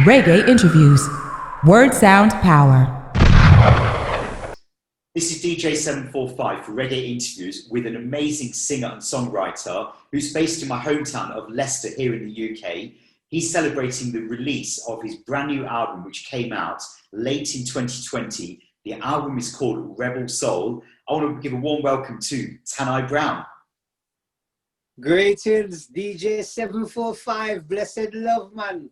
Reggae Interviews. Word Sound Power. This is DJ 745 for Reggae Interviews with an amazing singer and songwriter who's based in my hometown of Leicester here in the UK. He's celebrating the release of his brand new album, which came out late in 2020. The album is called Rebel Soul. I want to give a warm welcome to Tann-I Browne. Greetings, DJ 745. Blessed love, man.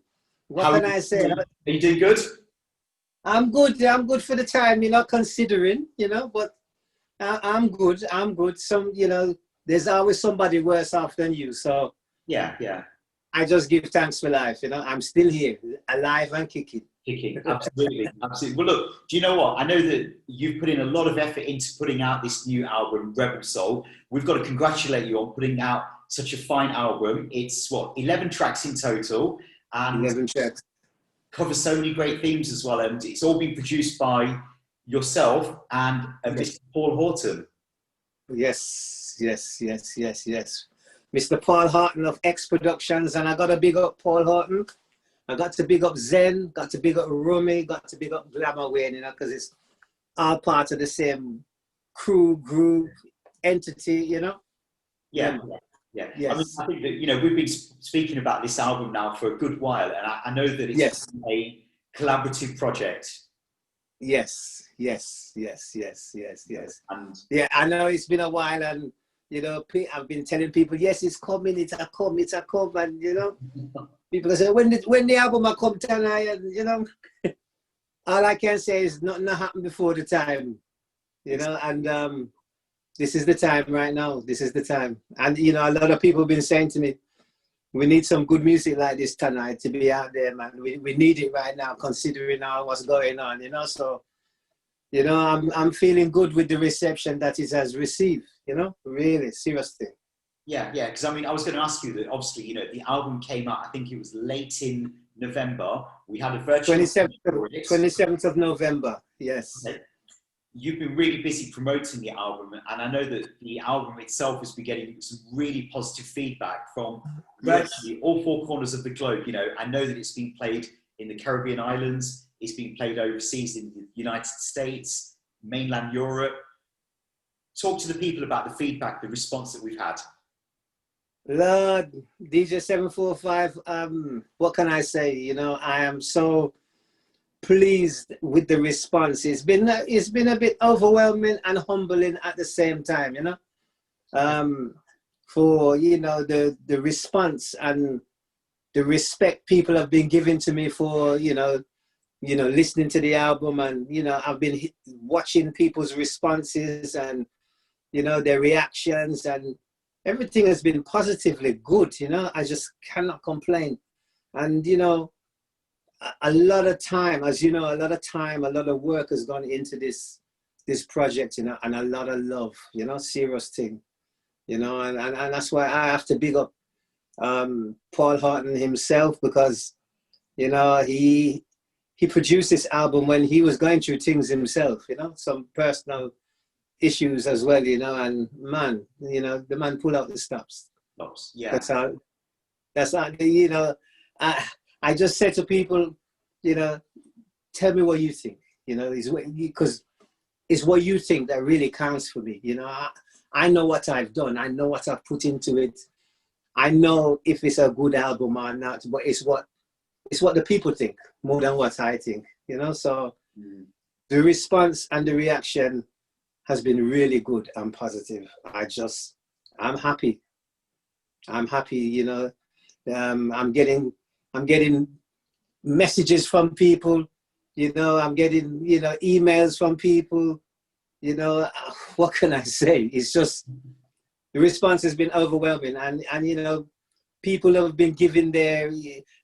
What can I say? Are you doing good? I'm good. I'm good for the time, considering, but I'm good. I'm good. There's always somebody worse off than you. So Yeah. I just give thanks for life. I'm still here, alive and kicking. Absolutely. Well, look, do you know what? I know that you've put in a lot of effort into putting out this new album, Rebel Soul. We've got to congratulate you on putting out such a fine album. It's 11 tracks in total, and 11 tracks. Covers so many great themes as well. And it's all been produced by yourself and Mr. Paul Horton. Yes. Mr. Paul Horton of X Productions, and I got to big up Paul Horton. I got to big up Zen, got to big up Rumi, got to big up Glamour Wayne, because it's all part of the same crew, group, entity, Yeah. Yes. I think that, we've been speaking about this album now for a good while, and I know that it's a collaborative project. Yes. And yeah, I know it's been a while, and I've been telling people, yes, it's coming, it's a come, and people say, when the album will come tonight, and all I can say is nothing happened before the time, and this is the time right now. This is the time. And, a lot of people have been saying to me, we need some good music like this tonight to be out there, man. We need it right now, considering what's going on, So, I'm feeling good with the reception that it has received, really, seriously. Yeah, because I was going to ask you that, obviously, the album came out, I think it was late in November. We had a virtual 27th of November, yes. Okay. You've been really busy promoting the album, and I know that the album itself has been getting some really positive feedback from virtually all four corners of the globe. I know that it's been played in the Caribbean islands, it's been played overseas in the United States, mainland Europe. Talk to the people about the feedback, the response that we've had. Lord, DJ 745, what can I say? I am so pleased with the response. It's been a bit overwhelming and humbling at the same time, for the response and the respect people have been giving to me for listening to the album, and I've been watching people's responses and their reactions, and everything has been positively good. I just cannot complain. And a lot of time, as a lot of work has gone into this project, and a lot of love, serious thing, and that's why I have to big up Paul Horton himself, because he produced this album when he was going through things himself, some personal issues as well, and man, the man pulled out the stops. Yeah. That's how I just say to people, tell me what you think, because it's what you think that really counts for me. I know what I've done. I know what I've put into it. I know if it's a good album or not, but it's what the people think more than what I think, so the response and the reaction has been really good and positive. I'm happy. I'm getting messages from people, I'm getting, emails from people, what can I say? It's just, the response has been overwhelming, and people have been giving their,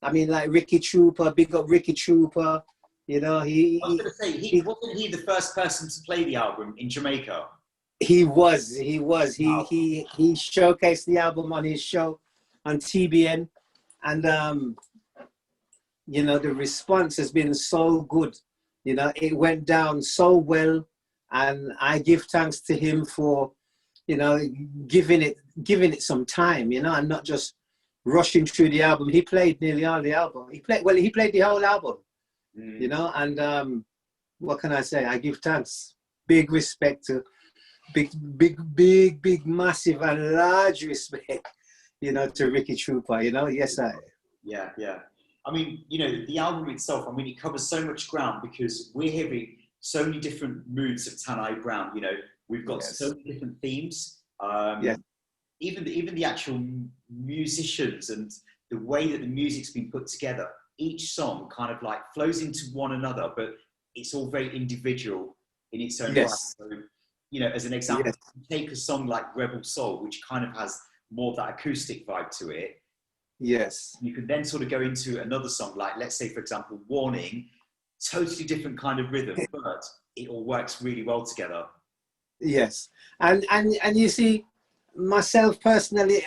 like Ricky Trooper, big up Ricky Trooper, I was going to say, wasn't he the first person to play the album in Jamaica? He was. Wow. He showcased the album on his show on TBN, and the response has been so good. It went down so well, and I give thanks to him for giving it some time, and not just rushing through the album. He played nearly all the album. He played the whole album, you know, and what can I say? I give thanks. Big respect to, big, massive and large respect, you know, to Ricky Trooper, you know. Yes, I. Yeah, yeah. I mean, you know, the album itself, I mean, it covers so much ground because we're hearing so many different moods of Tann-I Browne. You know, we've got so many different themes. Yeah. Even the actual musicians and the way that the music's been put together, each song kind of like flows into one another, but it's all very individual in its own right. So, you know, as an example, take a song like Rebel Soul, which kind of has more of that acoustic vibe to it. Yes. You can then sort of go into another song, like let's say, for example, Warning, totally different kind of rhythm, but it all works really well together. Yes. And you see, myself personally,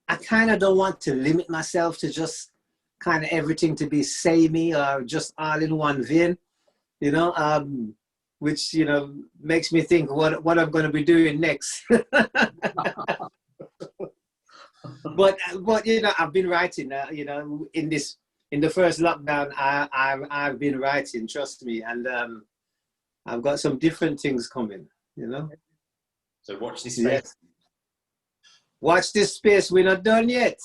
I kind of don't want to limit myself to just kind of everything to be samey or just all in one vein, you know, which, you know, makes me think what I'm going to be doing next. but you know, I've been writing, you know, in the first lockdown, I've been writing, trust me, and I've got some different things coming, you know. So watch this space. Yes. Watch this space. We're not done yet.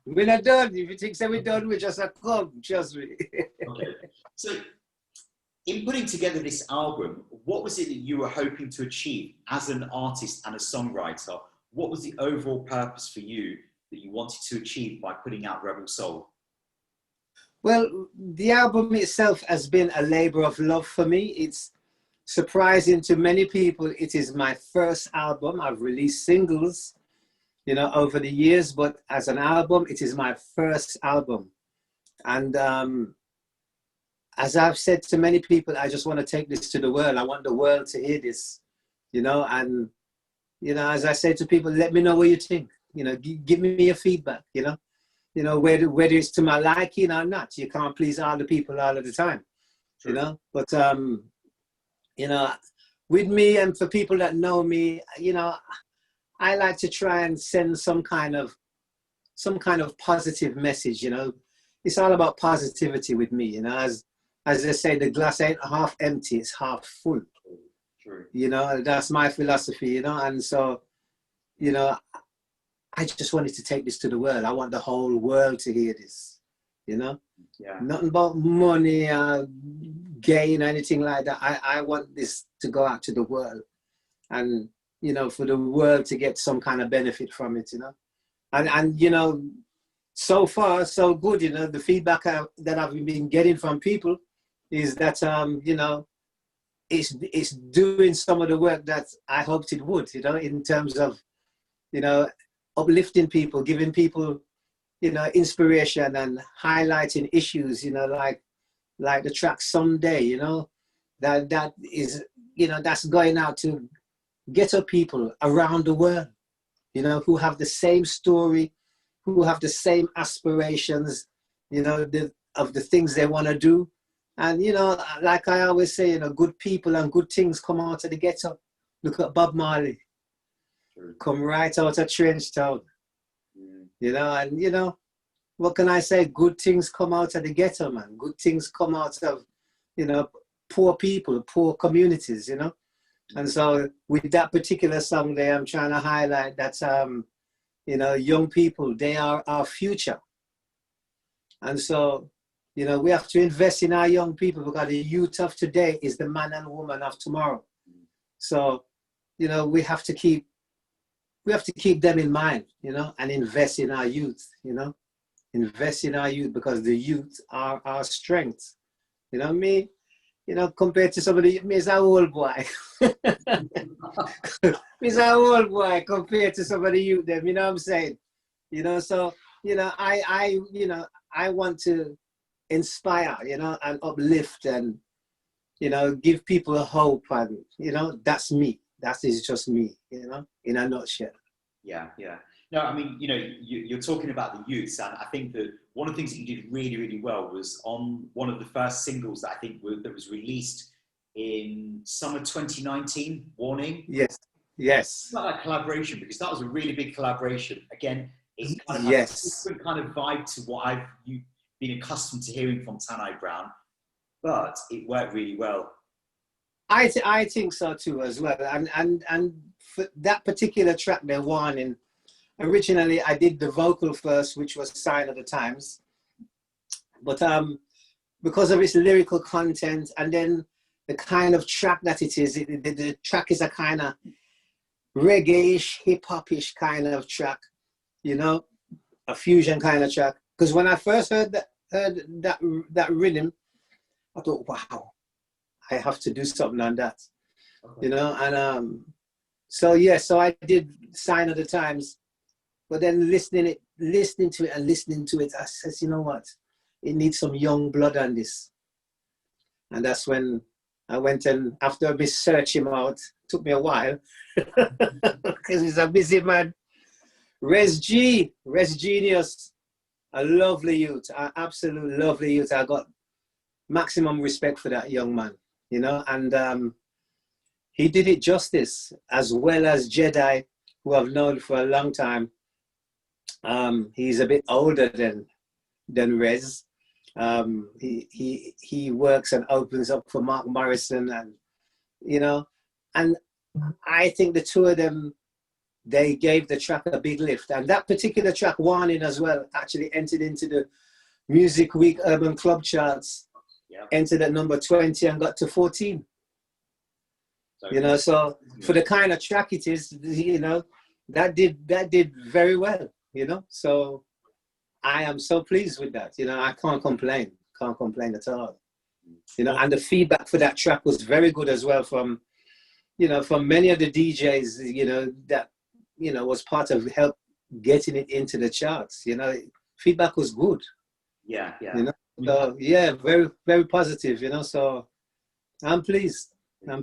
We're not done. If you think so we're done, we just have come. Trust me. Okay. So, in putting together this album, what was it that you were hoping to achieve as an artist and a songwriter? What was the overall purpose for you that you wanted to achieve by putting out Rebel Soul? Well, the album itself has been a labor of love for me. It's surprising to many people. It is my first album. I've released singles, you know, over the years, but as an album, it is my first album. And as I've said to many people, I just want to take this to the world. I want the world to hear this, you know, and, you know, as I say to people, let me know what you think, you know, give me your feedback, you know, whether it's to my liking or not. You can't please all the people all of the time, you know, but, you know, with me and for people that know me, you know, I like to try and send some kind of positive message, you know. It's all about positivity with me, you know. As they say, the glass ain't half empty, it's half full. True. You know, that's my philosophy, you know. And so, you know, I just wanted to take this to the world. I want the whole world to hear this, you know. Yeah. Nothing about money, gain, anything like that. I want this to go out to the world, and you know, for the world to get some kind of benefit from it, you know. And you know, so far so good. You know, the feedback that I've been getting from people is that you know, it's doing some of the work that I hoped it would. You know, in terms of, you know, uplifting people, giving people, you know, inspiration and highlighting issues, you know, like the track Someday, you know, that is, you know, that's going out to ghetto people around the world, you know, who have the same story, who have the same aspirations, you know, of the things they want to do. And, you know, like I always say, you know, good people and good things come out of the ghetto. Look at Bob Marley. Sure. Come right out of Trench Town. You know, and, you know, what can I say? Good things come out of the ghetto, man. Good things come out of, you know, poor people, poor communities, you know. And so with that particular song there, I'm trying to highlight that, you know, young people, they are our future. And so, you know, we have to invest in our young people because the youth of today is the man and woman of tomorrow. So, you know, we have to keep them in mind, you know, and invest in our youth, you know, invest in our youth because the youth are our strength. You know, me, you know, compared to somebody, me is an old boy. Me is an old boy compared to somebody youth them, you know what I'm saying? You know, so, you know, you know, I want to inspire, you know, and uplift and, you know, give people a hope, and, you know, that's me. That is just me, you know, in a nutshell. Yeah, yeah. No, I mean, you know, you're talking about the youths, and I think that one of the things that you did really, really well was on one of the first singles that I think that was released in summer 2019, Warning. Yes. Yes. About that collaboration, because that was a really big collaboration. Again, it kind of has a different kind of vibe to what you've been accustomed to hearing from Tann-I Browne, but it worked really well. I think so too as well. And for that particular track, they're warning. Originally, I did the vocal first, which was Sign of the Times, but because of its lyrical content and then the kind of track that it is, the track is a kind of reggae-ish, hip-hop-ish kind of track, you know, a fusion kind of track. Because when I first heard that rhythm, I thought, wow, I have to do something on that, you know. And so yeah, so I did Sign of the Times, but then listening to it, I said, you know what, it needs some young blood on this. And that's when I went, and after I searched him out, took me a while because he's a busy man. Res Genius, a lovely youth, an absolute lovely youth. I got maximum respect for that young man, you know, and he did it justice, as well as Jedi, who I've known for a long time. He's a bit older than Res. He works and opens up for Mark Morrison, and you know, and I think the two of them, they gave the track a big lift. And that particular track, Warning, as well, actually entered into the Music Week Urban Club charts. Yeah. Entered at number 20 and got to 14. So, you know, so for the kind of track it is, you know, that did very well, you know. So I am so pleased with that. You know, I can't complain at all. You know, and the feedback for that track was very good as well from, you know, from many of the DJs, you know, that, you know, was part of help getting it into the charts. You know, feedback was good. Yeah, yeah. You know, so yeah, very, very positive. You know, so I'm pleased. I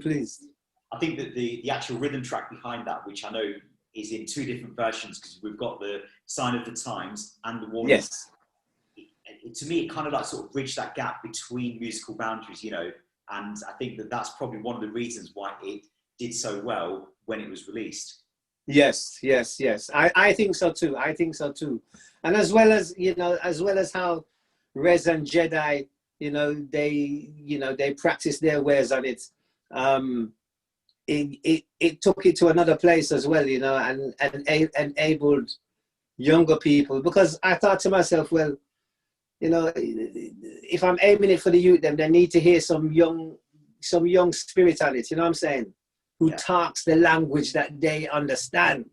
think that the actual rhythm track behind that, which I know is in two different versions, because we've got the Sign of the Times and the Warning. Yes. To me, it kind of like sort of bridged that gap between musical boundaries, you know, and I think that that's probably one of the reasons why it did so well when it was released. Yes. I think so too. And as well as, you know, as well as how Rez and Jedi, you know, they practice their wares on it. It took it to another place as well, you know, and enabled younger people, because I thought to myself, well, you know, if I'm aiming it for the youth, then they need to hear some young spirit on it, you know what I'm saying? Who talks the language that they understand,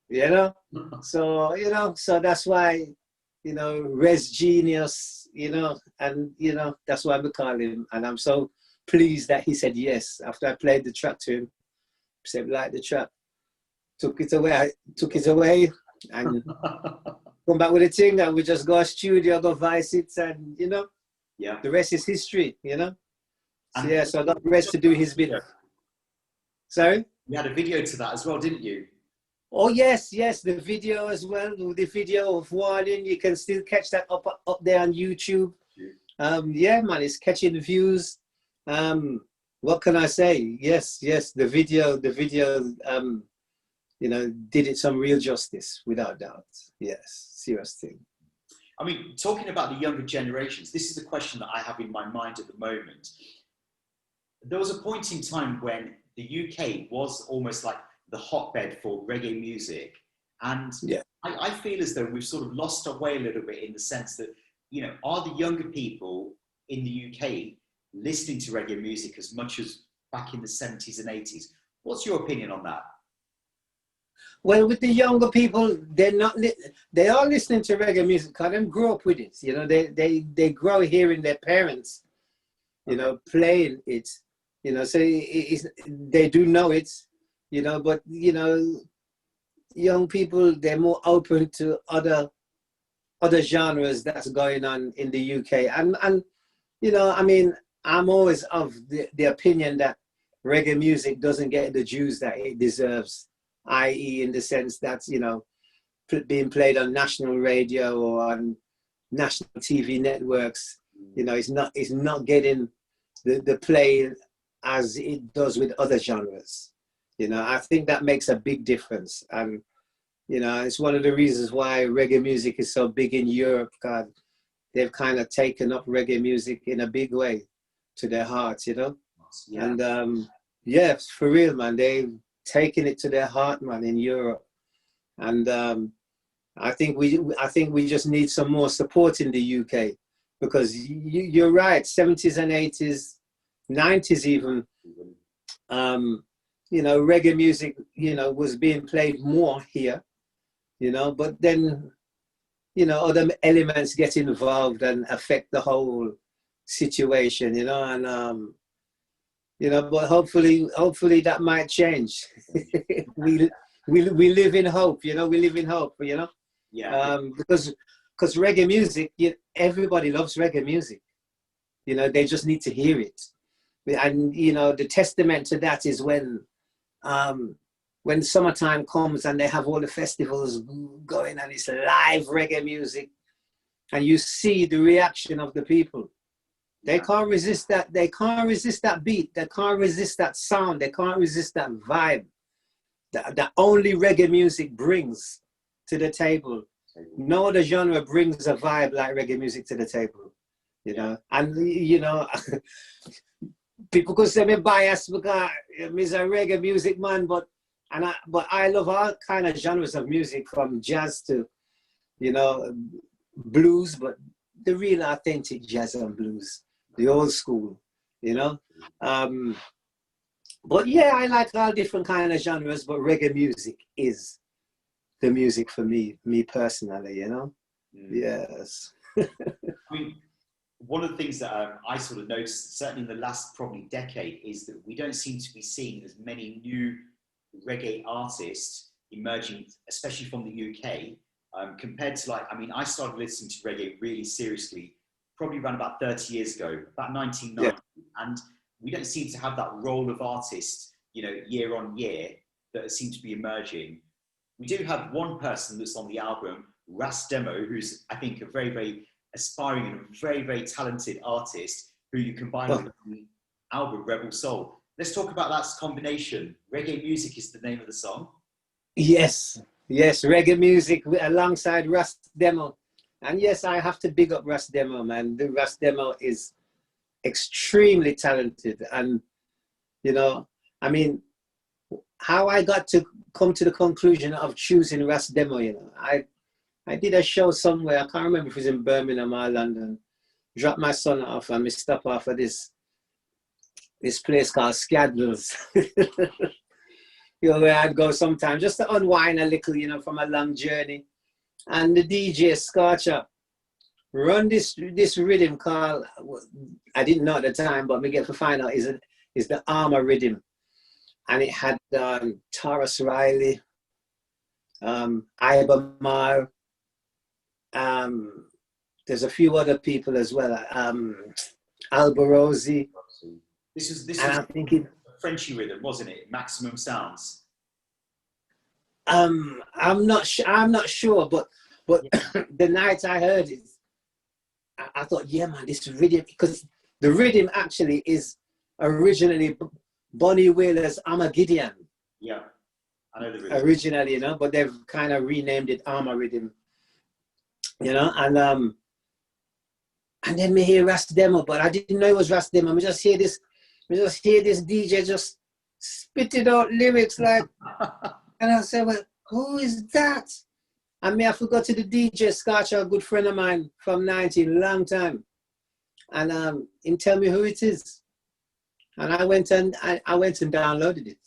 you know? So, you know, so that's why, you know, Res Genius, you know, and, you know, that's why we call him. And I'm so pleased that he said yes. After I played the track to him, he said, like the track, took it away, and come back with a thing, and we just go to studio, go vice it, and, you know, the rest is history, you know? So, yeah, so I got Res to do his bit. Sorry? You had a video to that as well, didn't you? Oh, yes, the video as well. The video of Warning, you can still catch that up there on YouTube. Yeah, man, it's catching views. What can I say? Yes, the video, you know, did it some real justice, without doubt. Yes, serious thing. I mean, talking about the younger generations, this is a question that I have in my mind at the moment. There was a point in time when the UK was almost like the hotbed for reggae music. And I feel as though we've sort of lost our way a little bit, in the sense that, you know, are the younger people in the UK listening to reggae music as much as back in the 70s and 80s? What's your opinion on that? Well, with the younger people, they are listening to reggae music because they grew up with it. You know, they grow hearing their parents, you know, playing it. You know, so they do know it, you know, but, you know, young people, they're more open to other genres that's going on in the UK. And you know, I mean, I'm always of the opinion that reggae music doesn't get the dues that it deserves, i.e. in the sense that, you know, being played on national radio or on national TV networks, you know, it's not getting the play as it does with other genres. You know, I think that makes a big difference. And, you know, it's one of the reasons why reggae music is so big in Europe, because they've kind of taken up reggae music in a big way to their hearts, you know? Yeah. And yes, for real, man, they've taken it to their heart, man, in Europe. And I think we just need some more support in the UK, because you're right, 70s and 80s, 90s even, you know, reggae music, you know, was being played more here, you know, but then, you know, other elements get involved and affect the whole situation, you know, and, you know, but hopefully that might change. we live in hope, you know, we live in hope, you know. Yeah. Because reggae music, everybody loves reggae music. You know, they just need to hear it. And, you know, the testament to that is when summertime comes and they have all the festivals going and it's live reggae music, and you see the reaction of the people. They can't resist that. They can't resist that beat. They can't resist that sound. They can't resist that vibe that only reggae music brings to the table. No other genre brings a vibe like reggae music to the table, you know. And, you know, people could say me biased because I'm a reggae music man, but I love all kind of genres of music, from jazz to, you know, blues, but the real authentic jazz and blues, the old school, you know. But yeah, I like all different kind of genres, but reggae music is the music for me personally, you know. Yes. I mean, one of the things that I sort of noticed, certainly in the last probably decade, is that we don't seem to be seeing as many new reggae artists emerging, especially from the UK, compared to, like, I mean, I started listening to reggae really seriously probably around about 30 years ago, about 1990, and we don't seem to have that role of artists, you know, year on year that seem to be emerging. We do have one person that's on the album, Ras Demo, who's, I think, a very, very aspiring and a very, very talented artist who you combine with the album Rebel Soul. Let's talk about that combination. Reggae Music is the name of the song. Yes, reggae music alongside Ras Demo. And yes, I have to big up Ras Demo, man. The Ras Demo is extremely talented. And, you know, I mean, how I got to come to the conclusion of choosing Ras Demo, you know, I did a show somewhere, I can't remember if it was in Birmingham or London, dropped my son off and we stopped off at this place called Scandals. You know, where I'd go sometimes just to unwind a little, you know, from a long journey. And the DJ Scorcher run this rhythm called, I didn't know at the time, but me get to find out is the Armour rhythm. And it had Taurus Riley, Ibermar, there's a few other people as well, Alborosi. This was I think it, a Frenchy rhythm, wasn't it? Maximum Sounds. I'm not sure, but the night I heard it, I thought, yeah, man, this rhythm, because the rhythm actually is originally Bonnie Wailer's Armageddon. Yeah, I know the rhythm. Originally, you know, but they've kind of renamed it Armour Rhythm, you know, and then me hear Ras Demo, but I didn't know it was Ras Demo. We just hear this DJ just spitting out lyrics like, and I said, well, who is that? And me, I forgot to the DJ Scotcher, a good friend of mine from 19, long time. And him tell me who it is. And I went and downloaded it.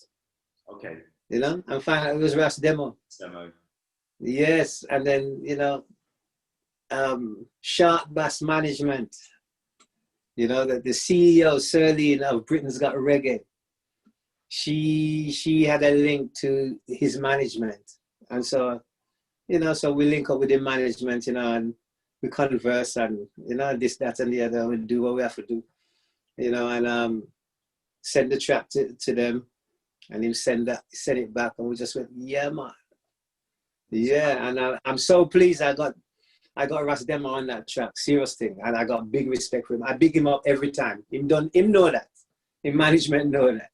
Okay. You know, and found out it was Ras Demo. Yes, and then, you know, Shark Bass Management, you know, the CEO, Sirleen of Britain's Got Reggae, she had a link to his management. And so, you know, so we link up with the management, you know, and we converse and, you know, this, that, and the other, we do what we have to do, you know, and send the track to them, and him send it back, and we just went, yeah, man. Yeah, and I'm so pleased I got Ras Demo on that track, serious thing, and I got big respect for him. I big him up every time. Him know that. Him management know that.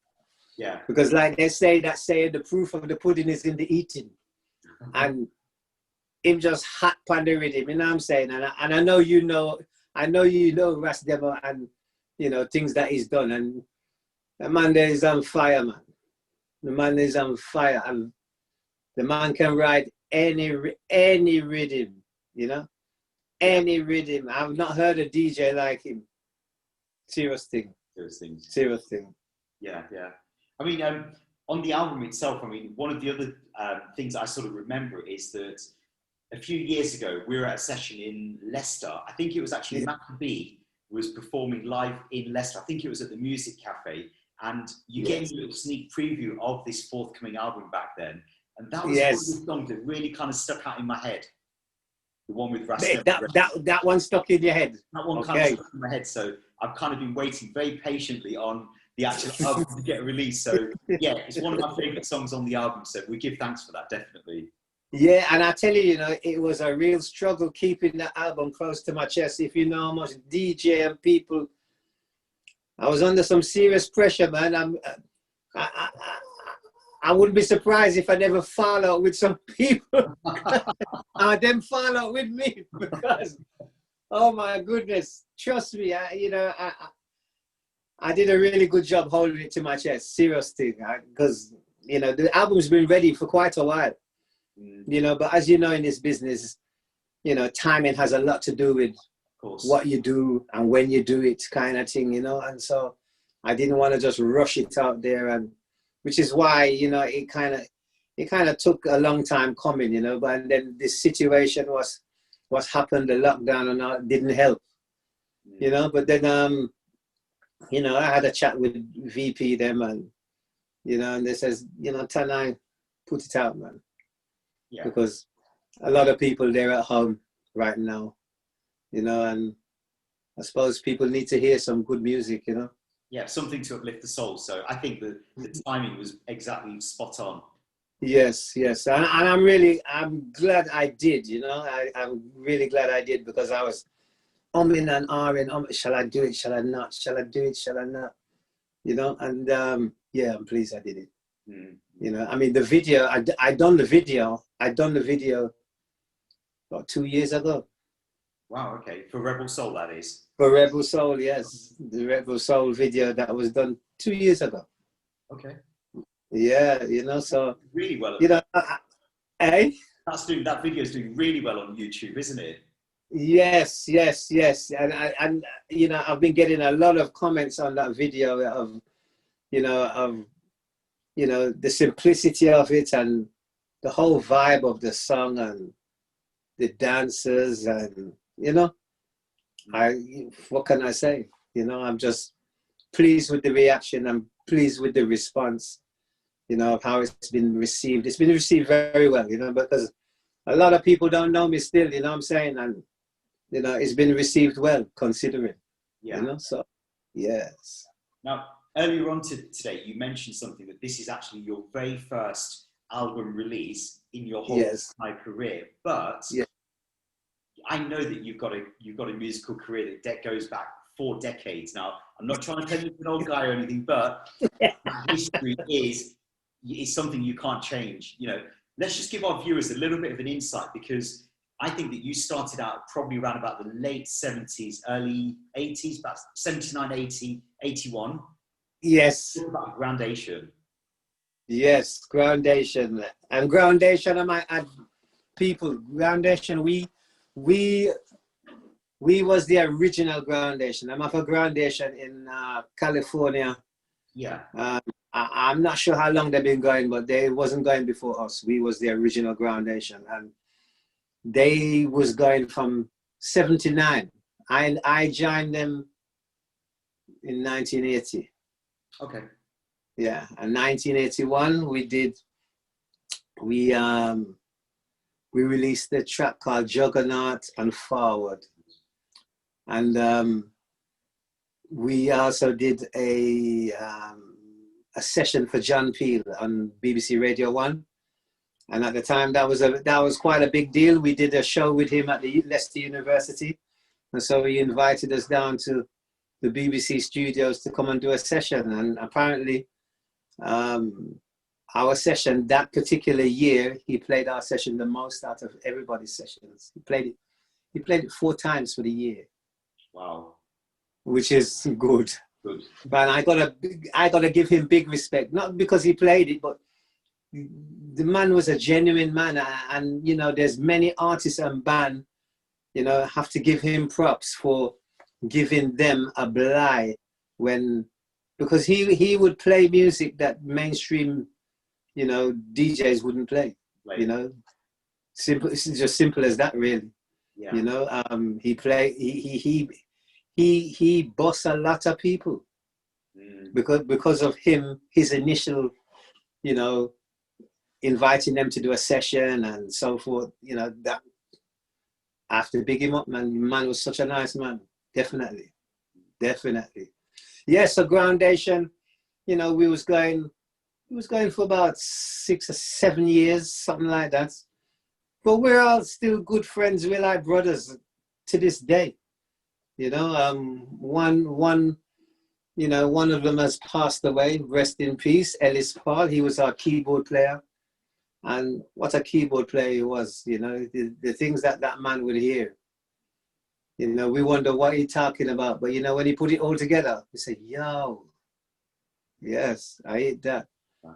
Yeah. Because like they say, that saying, the proof of the pudding is in the eating. And him just hot on the rhythm, you know what I'm saying? And I know you know, Ras Demo and, you know, things that he's done. And the man there is on fire, man. The man is on fire. And the man can ride any rhythm, you know? Any rhythm. I've not heard a DJ like him. Serious thing. Serious thing. Yeah, yeah. I mean, on the album itself, I mean, one of the other things I sort of remember is that a few years ago, we were at a session in Leicester. I think it was actually Mykal was performing live in Leicester. I think it was at the Music Cafe. And you gave me a little sneak preview of this forthcoming album back then. And that was one of the songs that really kind of stuck out in my head. The one with Rasta. That one stuck in your head? That one kind of stuck in my head. So I've kind of been waiting very patiently on the actual album to get released. So yeah, it's one of my favourite songs on the album. So we give thanks for that, definitely. Yeah, and I tell you, you know, it was a real struggle keeping the album close to my chest. If you know how much DJ and people, I was under some serious pressure, man. I wouldn't be surprised if I never fall out with some people. Them fall out with me because, oh my goodness, trust me, I did a really good job holding it to my chest, serious thing, because, you know, the album's been ready for quite a while, you know, but as you know, in this business, you know, timing has a lot to do with what you do and when you do it kind of thing, you know, and so I didn't want to just rush it out there, and which is why, you know, it kind of took a long time coming, you know, but then this situation was happened, the lockdown and all didn't help, you know, but then, you know, I had a chat with VP them and, you know, and they says, you know, Tanni, put it out, man. Yeah. Because a lot of people, they're at home right now, you know, and I suppose people need to hear some good music, you know. Yeah, something to uplift the soul. So I think the timing was exactly spot on. Yes, yes. And I'm glad I did, you know. I'm really glad I did, because I was umming and ahhing, shall I do it, shall I not, shall I do it, shall I not, you know, and yeah, I'm pleased I did it. You know, I mean, the video, I done the video about 2 years ago. Wow, okay, for Rebel Soul, that is. For Rebel Soul, yes, the Rebel Soul video that was done 2 years ago. Okay. Yeah, you know, so really well. You know, that video is doing really well on YouTube, isn't it? Yes, yes, yes, and you know, I've been getting a lot of comments on that video of the simplicity of it and the whole vibe of the song and the dancers, and you know, what can I say? You know, I'm just pleased with the reaction. I'm pleased with the response, you know, of how it's been received. It's been received very well, you know, because a lot of people don't know me still, you know what I'm saying? And, you know, it's been received well, considering, you know, so, yes. Now, earlier on today, you mentioned something that this is actually your very first album release in your whole entire career, but I know that you've got a musical career that goes back 4 decades now. I'm not trying to tell you an old guy or anything, but history is something you can't change. You know, let's just give our viewers a little bit of an insight, because I think that you started out probably around about the late 70s, early 80s, about 79, 80, 81. Yes. Talk about Groundation. Yes, Groundation. And Groundation, I might add, people, Groundation, we was the original Groundation. I'm for Groundation in California. Yeah. I'm not sure how long they've been going, but they wasn't going before us. We was the original Groundation, and they was going from 79. I joined them in 1980. Okay. Yeah, and 1981 we released a track called Juggernaut and Forward. And we also did a session for John Peel on BBC Radio 1. And at the time, that was quite a big deal. We did a show with him at the Leicester University. And so he invited us down to the BBC studios to come and do a session. And apparently, Our session that particular year, he played our session the most out of everybody's sessions. He played it 4 times for the year. Wow. Which is good. Good. But I gotta give him big respect, not because he played it, but the man was a genuine man. And you know, there's many artists and band, you know, have to give him props for giving them a bly because he would play music that mainstream, you know, DJs wouldn't play. Right. You know, simple. It's just simple as that, really. Yeah. You know, he bossed a lot of people because of him, his initial, you know, inviting them to do a session and so forth. You know, that I have to big him up, man. Man was such a nice man. Definitely. Yeah, so Groundation, you know, we was going for about 6 or 7 years, something like that. But we're all still good friends. We're like brothers to this day. You know, one of them has passed away. Rest in peace, Ellis Paul. He was our keyboard player, and what a keyboard player he was. You know, the things that man would hear. You know, we wonder what he's talking about, but you know, when he put it all together, we say, "Yo, yes, I hate that."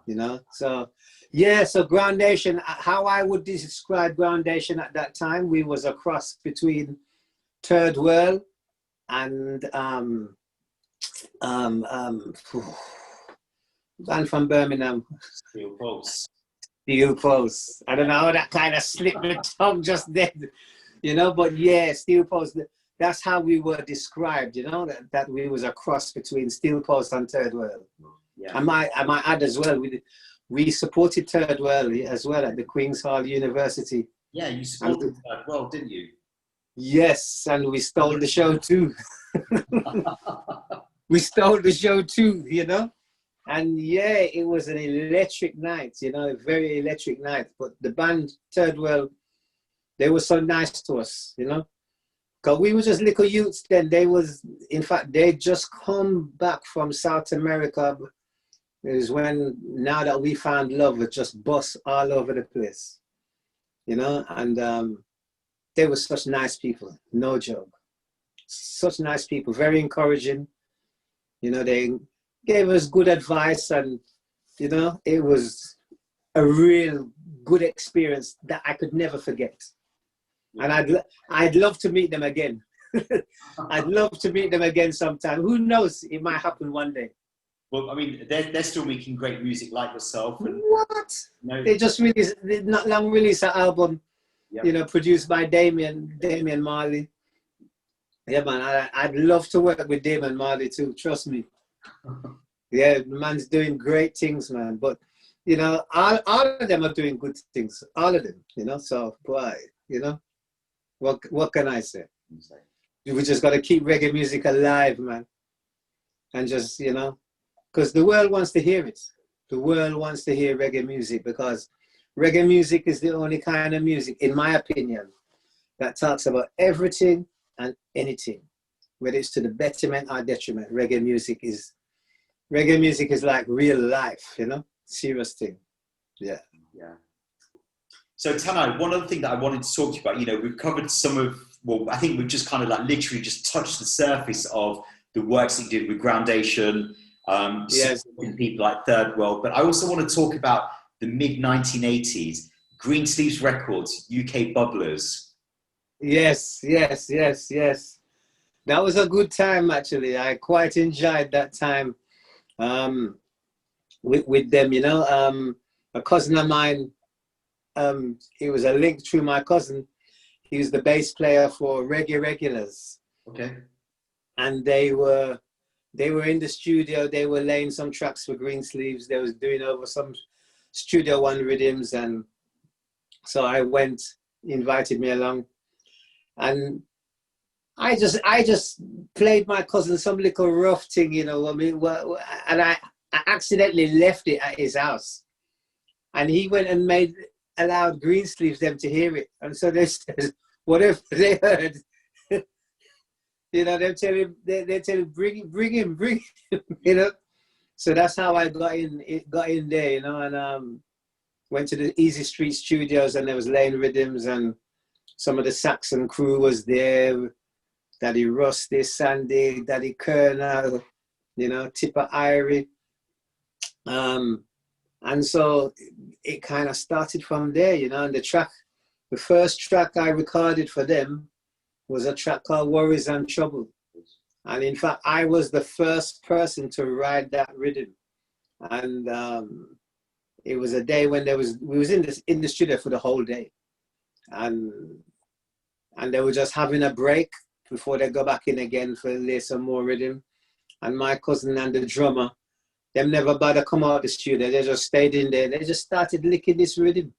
You know, so yeah, so Groundation. How I would describe Groundation at that time, we was a cross between Third World and man from Birmingham. Steel Pulse. Steel Pulse. I don't know how that kind of slipped the tongue just then, you know, but yeah, Steel Pulse. That's how we were described, you know, that we was a cross between Steel Pulse and Third World. Yeah. I might add as well, we supported Third World as well at the Queen's Hall University. Yeah, you supported Third World, didn't you? Yes, and we stole the show too. We stole the show too, you know? And yeah, it was an electric night, you know, a very electric night. But the band Third World, they were so nice to us, you know? Because we were just little youths then. In fact, they just come back from South America. It was when, now that we found love, it just bust all over the place, you know? And they were such nice people, no joke. Such nice people, very encouraging. You know, they gave us good advice, and, you know, it was a real good experience that I could never forget. And I'd love to meet them again. I'd love to meet them again sometime. Who knows? It might happen one day. Well, I mean, they're still making great music like yourself. And, what? You know, they just released, not long released an album, yep, you know, produced by Damian Marley. Yeah, man, I'd love to work with Damian Marley too, trust me. Yeah, the man's doing great things, man. But, you know, all of them are doing good things. All of them, you know, so, boy, you know, what can I say? We just got to keep reggae music alive, man. And just, you know, because the world wants to hear it. The world wants to hear reggae music, because reggae music is the only kind of music, in my opinion, that talks about everything and anything, whether it's to the betterment or detriment. Reggae music is like real life, you know, serious thing. Yeah. Yeah. So Tanni, one other thing that I wanted to talk to you about, you know, we've covered some of, well, I think we've just kind of like literally just touched the surface of the works that you did with Groundation, yes, people like Third World, but I also want to talk about the mid-1980s, Greensleeves Records, UK Bubblers. Yes. That was a good time, actually. I quite enjoyed that time with them, you know. A cousin of mine, it was a link through my cousin. He was the bass player for Reggae Regulars. Okay. And they were in the studio. They were laying some tracks for Greensleeves. They was doing over some Studio One rhythms, and so I went. He invited me along, and I just played my cousin some little rough thing, you know. I mean, and I accidentally left it at his house, and he went and allowed Greensleeves them to hear it, and so they said whatever they heard. You know, they tell him, bring him, you know. So that's how I got in. It got in there, you know, and went to the Easy Street Studios, and there was Lane Rhythms, and some of the Saxon crew was there. Daddy Rusty, Sandy, Daddy Colonel, you know, Tippa, Irie. And so it kind of started from there, you know, and the first track I recorded for them was a track called Worries and Trouble. And in fact, I was the first person to ride that rhythm. And it was a day when we was in the studio for the whole day. And they were just having a break before they go back in again for lay some more rhythm. And my cousin and the drummer, them never bother come out the studio. They just stayed in there. They just started licking this rhythm.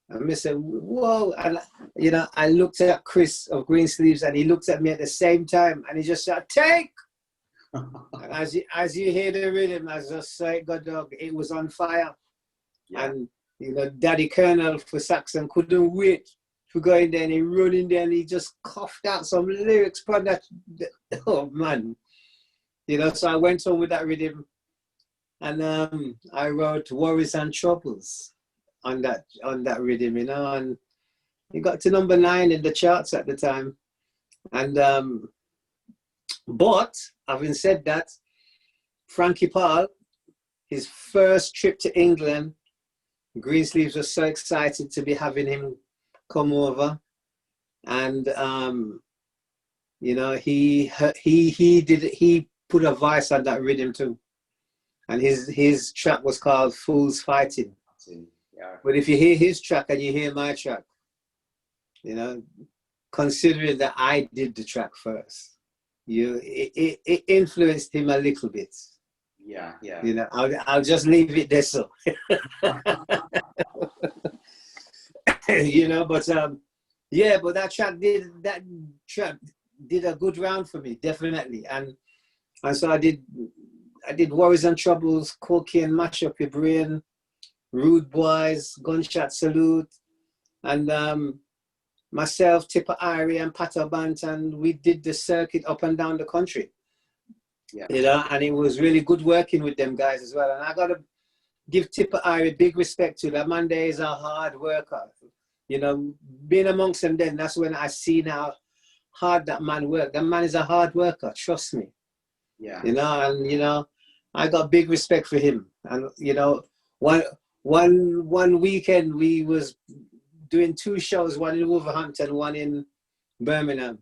And I said, whoa. And, you know, I looked at Chris of Greensleeves, and he looked at me at the same time, and he just said, take. And as you hear the rhythm, I just say, God dog, it was on fire. Yeah. And, you know, Daddy Colonel for Saxon couldn't wait to go in there, and he run in there, and he just coughed out some lyrics from that. Oh, man. You know, so I went on with that rhythm. And I wrote Worries and Troubles on that rhythm, you know, and it got to number 9 in the charts at the time. And but having said that, Frankie Paul, his first trip to England, Greensleeves was so excited to be having him come over, and you know, he put a voice on that rhythm too. And his track was called Fools Fighting. Yeah. But if you hear his track and you hear my track, you know, considering that I did the track first, it influenced him a little bit. Yeah, yeah. You know, I'll just leave it there so. You know, but yeah, but that track did a good round for me, definitely. And so I did Worries and Troubles, Cocaine, Mash Up Your Brain, Rude Boys, Gunshot Salute, and myself, Tippa, Irie, and Pato, Banton, we did the circuit up and down the country. Yeah. You know, and it was really good working with them guys as well. And I got to give Tippa, Irie big respect to that man. There is a hard worker. You know, being amongst them then, that's when I see now hard that man worked. That man is a hard worker, trust me. Yeah. You know, and you know, I got big respect for him. And you know, one weekend we was doing 2 shows, one in Wolverhampton, one in Birmingham.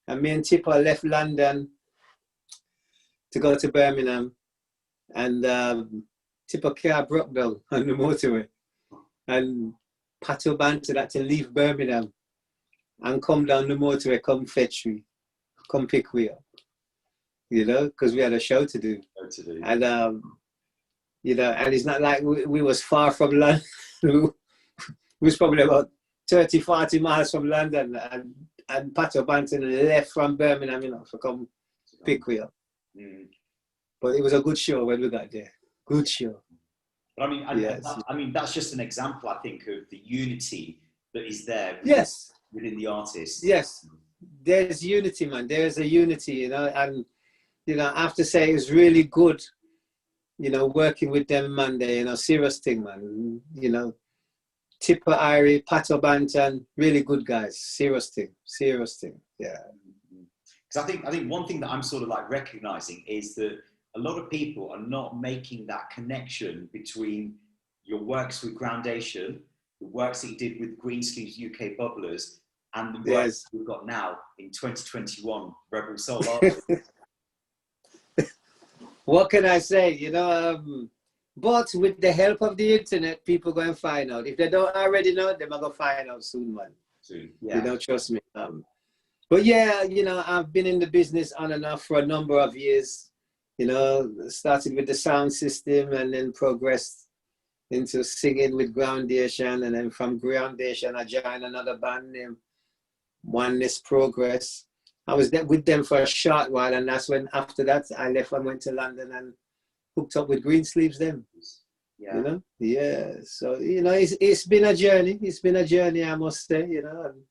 And me and Tippa left London to go to Birmingham. And Tippa car broke down on the motorway. And Pato Banton had to leave Birmingham and come down the motorway, come fetch me, come pick me up. You know, because we had a show to do. And, you know, and it's not like we was far from London. We was probably about 30, 40 miles from London. And Pato Banton left from Birmingham, you know, to come pick me up. Mm. But it was a good show when we got there. Good show. But I mean, yes. I mean, that's just an example, I think, of the unity that is there. Yes. Within the artist. Yes. There's unity, man. There's a unity, you know, and you know, I have to say it was really good, you know, working with them Monday, you know, serious thing, man. You know, Tippa, Irie, Pato Banton, really good guys. Serious thing, yeah. Because I think one thing that I'm sort of like recognizing is that a lot of people are not making that connection between your works with Groundation, the works that you did with Greensleeves UK Bubblers, and the works we've got now in 2021, Rebel Soul Artists. What can I say? You know, but with the help of the internet, people go and find out. If they don't already know, they're going to find out soon, man. Soon, yeah. You know, trust me. But yeah, you know, I've been in the business on and off for a number of years. You know, started with the sound system and then progressed into singing with Groundation. And then from Groundation, I joined another band named Oneness Progress. I was with them for a short while, and that's when, after that, I left and went to London and hooked up with Greensleeves then. Yeah. You know? Yeah. So, you know, it's been a journey. It's been a journey, I must say, you know. And,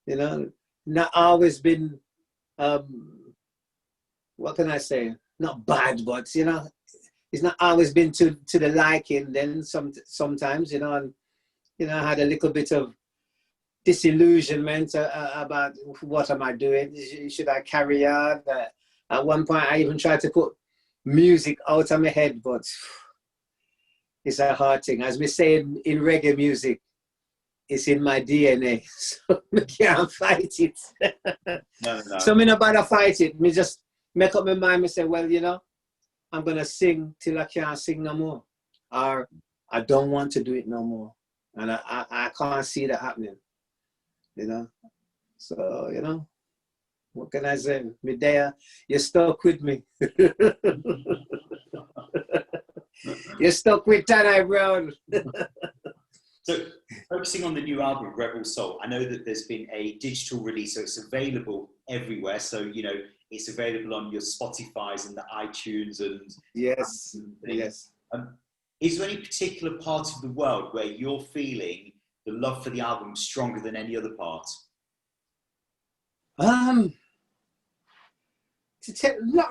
you know, not always been, what can I say? Not bad, but, you know, it's not always been to the liking. Then sometimes, you know, and you know, I had a little bit of disillusionment about what am I doing? Should I carry on? At one point, I even tried to put music out of my head, but it's a hard thing. As we say in reggae music, it's in my DNA, so I can't fight it. No. So me not bother fight it. Me just make up my mind. Me say, well, you know, I'm gonna sing till I can't sing no more, or I don't want to do it no more, and I can't see that happening. You know, so you know, what can I say? Me there, you're stuck with me. You're stuck with Tann-I Browne. So, focusing on the new album, Rebel Soul, I know that there's been a digital release, so it's available everywhere. So, you know, it's available on your Spotify's and the iTunes and yes, yes. Is there any particular part of the world where you're feeling the love for the album stronger than any other part? Not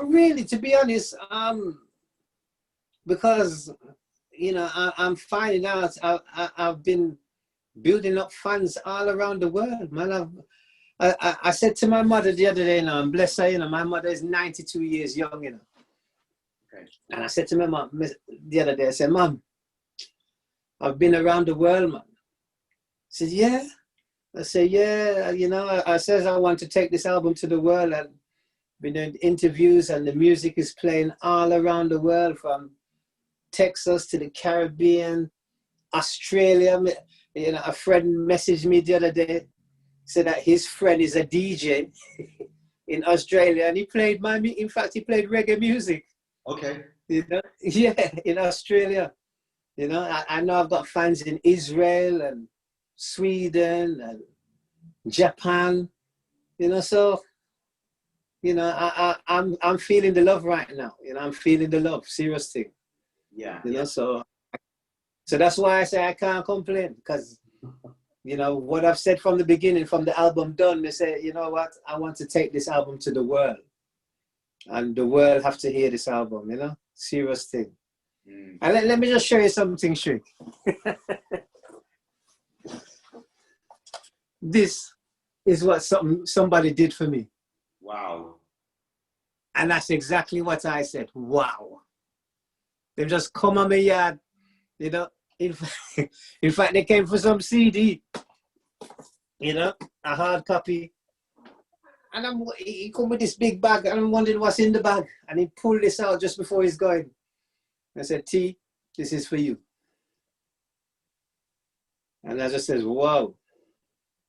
really, to be honest. Because you know, I'm finding out I've been building up fans all around the world, man. I said to my mother the other day, you know, and bless her, you know, my mother is 92 years young, you know. Okay. And I said to my mom the other day, I said, Mom, I've been around the world, man. She said, yeah. I said, yeah, you know, I says I want to take this album to the world, and been doing interviews, and the music is playing all around the world, from Texas to the Caribbean, Australia. You know, a friend messaged me the other day, said that his friend is a DJ in Australia, and he played in fact, he played reggae music. Okay. You know, yeah, in Australia. You know, I know I've got fans in Israel and Sweden and Japan. You know, so you know, I'm feeling the love right now. You know, I'm feeling the love, serious thing. Yeah. You know, so that's why I say I can't complain, because you know what I've said from the beginning, from the album done. They say, you know what, I want to take this album to the world, and the world have to hear this album. You know, serious thing. And let me just show you something, Shriek. This is what somebody did for me. Wow. And that's exactly what I said. Wow. They've just come on my yard, you know. In fact, they came for some CD, you know, a hard copy. And he come with this big bag, and I'm wondering what's in the bag. And he pulled this out just before he's going. I said, T, this is for you. And I just says, wow.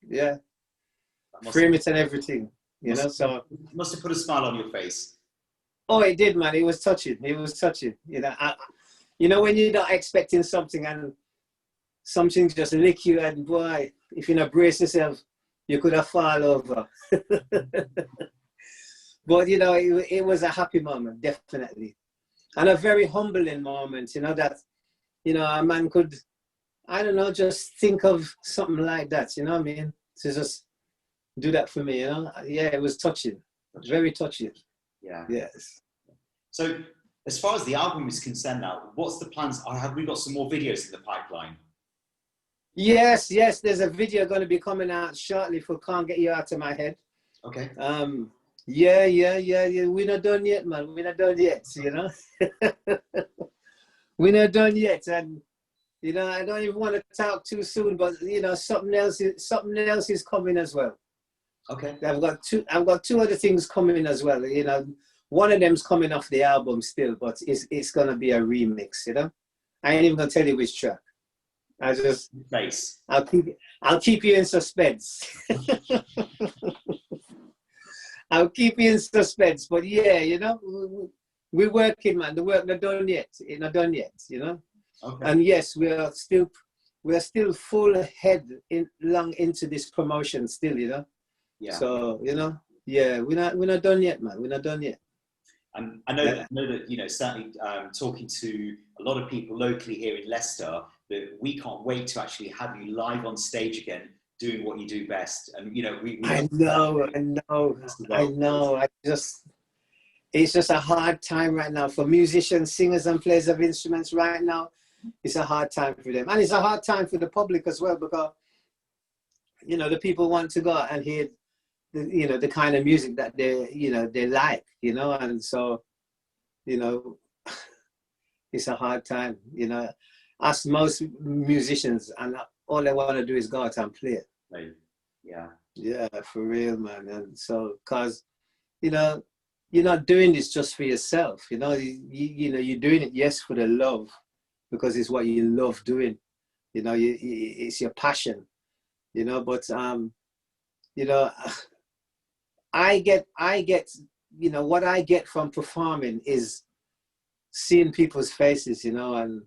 Yeah. Frame it and everything, you know, so. Must have put a smile on your face. Oh, it did, man. It was touching. It was touching. You know, you know, when you're not expecting something and something just lick you, and boy, if you not brace yourself, you could have fall over. But, you know, it was a happy moment, definitely. And a very humbling moment, you know, that, you know, a man could, I don't know, just think of something like that, you know what I mean? To just do that for me, you know? Yeah, it was touching. Very touching. Yeah. Yes. So, as far as the album is concerned now, what's the plans? Have we got some more videos in the pipeline? Yes, there's a video going to be coming out shortly for Can't Get You Out of My Head. Okay. Yeah. We're not done yet, man. We're not done yet, you know? We're not done yet. And, you know, I don't even want to talk too soon, but, you know, something else is coming as well. Okay. I've got two other things coming as well, you know. One of them's coming off the album still, but it's gonna be a remix, you know. I ain't even gonna tell you which track. I'll keep you in suspense. I'll keep you in suspense. But yeah, you know, we're working, man. The work not done yet. It's not done yet, you know. Okay. And yes, we are still full head long into this promotion still, you know. Yeah. So, you know, yeah, we're not done yet, man. We're not done yet. And I know that, you know, certainly talking to a lot of people locally here in Leicester, that we can't wait to actually have you live on stage again, doing what you do best. And, you know, I know. it's just a hard time right now for musicians, singers, and players of instruments right now. It's a hard time for them. And it's a hard time for the public as well, because, you know, the people want to go out and hear, you know, the kind of music that they, you know, they like, you know, and so, you know, it's a hard time, you know. Us most musicians, and all they want to do is go out and play. Right. Yeah. Yeah, for real, man. And so, cause, you know, you're not doing this just for yourself, you know. You know, you're doing it, yes, for the love, because it's what you love doing. You know, it's your passion, you know. But you know, I get, you know, what I get from performing is seeing people's faces, you know, and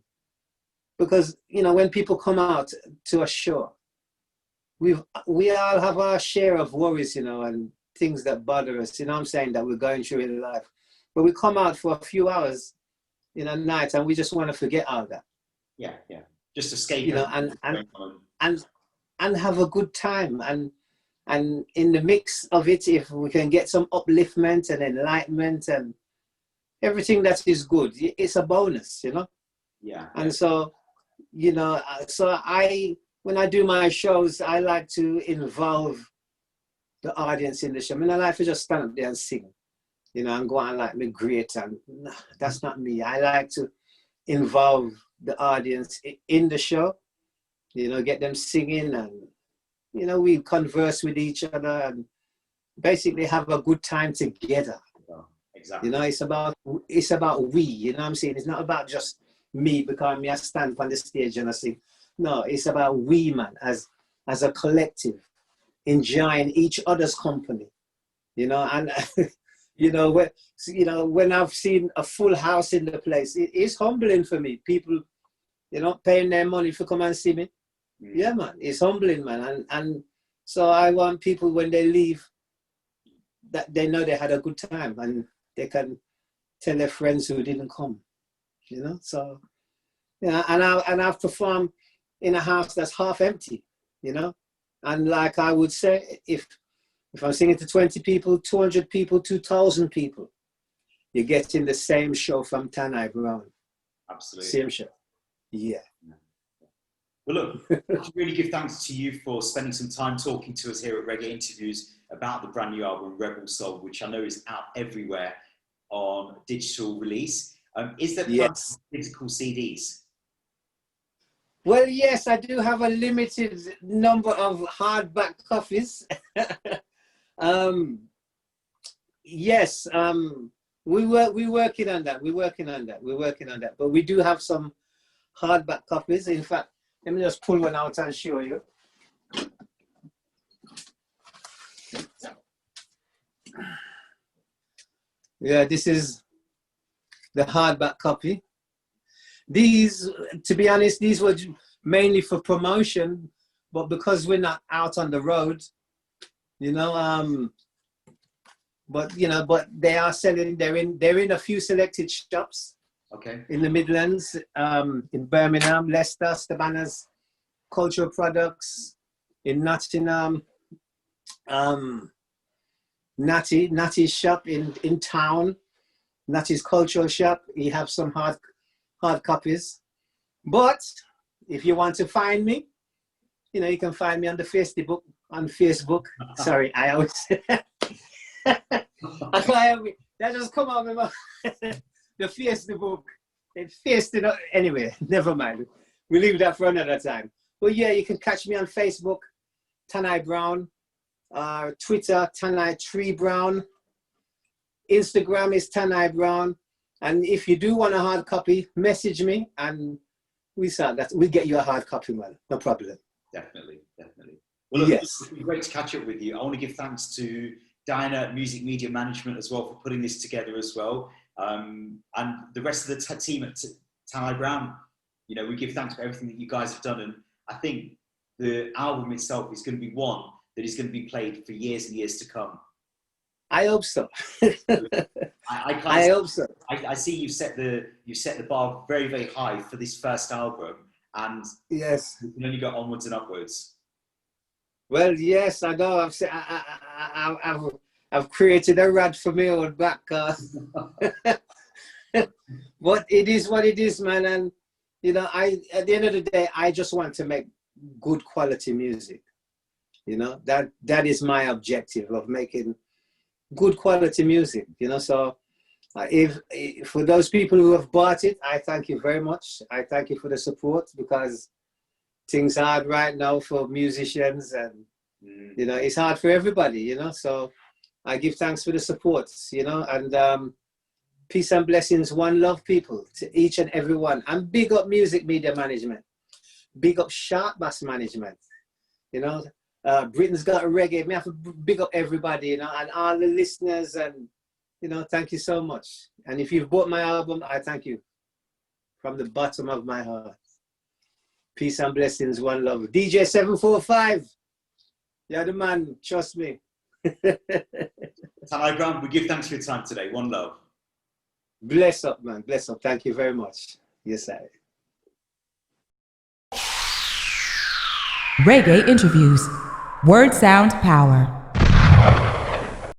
because, you know, when people come out to a show, we all have our share of worries, you know, and things that bother us, you know what I'm saying, that we're going through in life. But we come out for a few hours in a night and we just want to forget all that. Yeah, yeah. Just escape, you know, and have a good time. And in the mix of it, if we can get some upliftment and enlightenment and everything that is good, it's a bonus, you know? Yeah. And so, you know, so when I do my shows, I like to involve the audience in the show. I mean, I like to just stand up there and sing, you know, and go on like me great, and that's not me. I like to involve the audience in the show, you know, get them singing, and, you know, we converse with each other and basically have a good time together. Oh, exactly. You know, it's about we, you know what I'm saying? It's not about just me, because me I stand on the stage and I sing. No, it's about we, man, as a collective, enjoying each other's company, you know. And you know, when I've seen a full house in the place, it's humbling for me. People, you know, paying their money to come and see me. Yeah, man, it's humbling, man. And so I want people, when they leave, that they know they had a good time and they can tell their friends who didn't come, you know. So yeah, and I've performed in a house that's half empty, you know. And like I would say, if I'm singing to 20 people, 200 people, 2,000 people, you're getting the same show from Tann-I Browne. Absolutely. Same show. Yeah. Well, look, I should really give thanks to you for spending some time talking to us here at Reggae Interviews about the brand new album, Rebel Soul, which I know is out everywhere on digital release. Is there Yes. physical CDs? Well, yes, I do have a limited number of hardback copies. Yes, we're working on that. But we do have some hardback copies. In fact, let me just pull one out and show you. Yeah, this is the hardback copy. These, to be honest, these were mainly for promotion, but because we're not out on the road, you know, but they are selling. They're in a few selected shops. Okay. In the Midlands, in Birmingham, Leicester, Stavanger, Cultural Products, in Nottingham, Natty's shop in town, Natty's Cultural Shop. You have some hard copies. But if you want to find me, you know, you can find me on the Facebook. Sorry, I always that just come out of my the Facebook. It faced it up. Anyway, never mind. We leave that for another time. But yeah, you can catch me on Facebook, Tann-I Browne, Twitter, Tanni Browne, Instagram is Tann-I Browne. And if you do want a hard copy, message me and we'll get you a hard copy, man. No problem. Definitely. Well, look, yes. It's been great to catch up with you. I want to give thanks to Diana Music Media Management as well for putting this together as well. And the rest of the team at Tann-I Browne. You know, we give thanks for everything that you guys have done. And I think the album itself is going to be one that is going to be played for years and years to come. I hope so. I hope so. I see you set the bar very, very high for this first album, and yes, you can only go onwards and upwards. Well, yes, I know. I've created a rod for me old back. But it is what it is, man. And you know, at the end of the day, I just want to make good quality music. You know, that is my objective of making good quality music. You know, so if for those people who have bought it, I thank you very much. I thank you for the support, because things are hard right now for musicians, and you know, it's hard for everybody. You know, so I give thanks for the support. You know, and peace and blessings, one love, people, to each and every one. And big up Music Media Management. Big up Sharp Bass Management. You know, Britain's Got Reggae. Me have to big up everybody, you know, and all the listeners, and, you know, thank you so much. And if you've bought my album, I thank you from the bottom of my heart. Peace and blessings, one love. DJ 745. You're the man, trust me. Tann-I Browne, we give thanks for your time today. One love. Bless up, man. Bless up. Thank you very much. Yes, I. Reggae Interviews. Word Sound Power.